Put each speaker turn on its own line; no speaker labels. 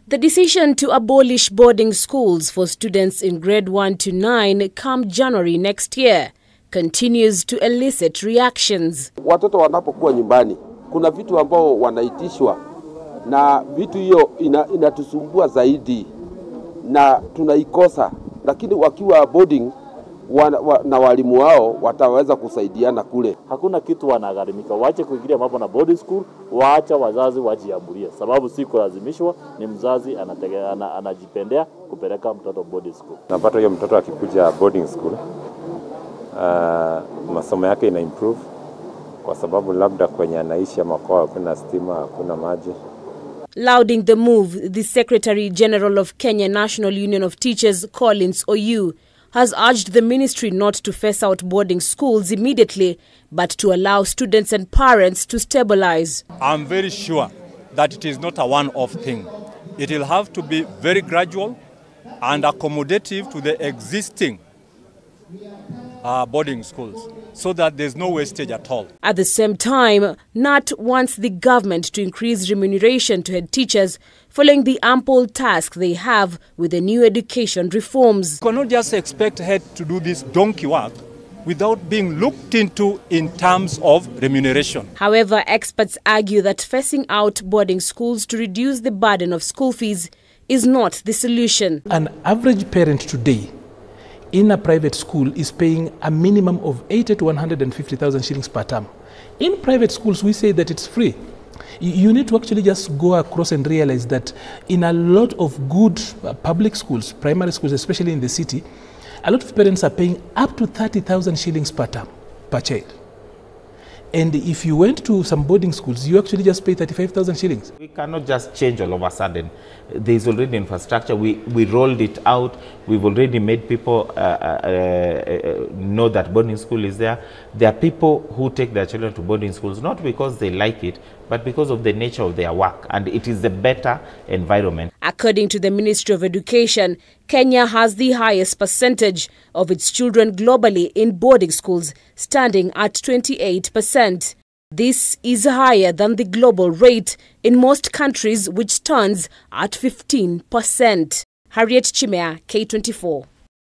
The decision to abolish boarding schools for students in grade 1 to 9 come January next year continues to elicit reactions.
Watoto wanapokuwa nyumbani, kuna vitu ambao wanaitishwa na vitu hiyo inatusumbua zaidi na tunaikosa, lakini wakiwa boarding na walimu wao wataweza kusaidiana kule.
Hakuna kitu wanagharimika, waache kuingilia mambo na boarding school, waacha wazazi wajiamulie, sababu si kulazimishwa, ni mzazi anajipendea kupeleka mtoto boarding school.
Napata hiyo mtoto akikuja boarding school, masomo yake ina improve kwa sababu labda kwenye anaishi ama kwa hakuna stima, hakuna maji.
Lauding the move, the Secretary General of Kenya National Union of Teachers, Collins Oyu, has urged the ministry not to phase out boarding schools immediately, but to allow students and parents to stabilize.
I'm very sure that it is not a one-off thing. It will have to be very gradual and accommodative to the existing boarding schools, so that there's no wastage at all.
At the same time, KNUT wants the government to increase remuneration to head teachers following the ample task they have with the new education reforms.
You cannot just expect head to do this donkey work without being looked into in terms of remuneration.
However, experts argue that phasing out boarding schools to reduce the burden of school fees is not the solution.
An average parent today in a private school is paying a minimum of 80 to 150,000 shillings per term. In private schools, we say that it's free. You need to actually just go across and realize that in a lot of good public schools, primary schools, especially in the city, a lot of parents are paying up to 30,000 shillings per term, per child. And if you went to some boarding schools, you actually just pay 35,000 shillings.
We cannot just change all of a sudden. There is already infrastructure. We rolled it out. We've already made people know that boarding school is there. There are people who take their children to boarding schools, not because they like it, but because of the nature of their work. And it is a better environment.
According to the Ministry of Education, Kenya has the highest percentage of its children globally in boarding schools, standing at 28%. This is higher than the global rate in most countries, which stands at 15%. Harriet Chimea, K24.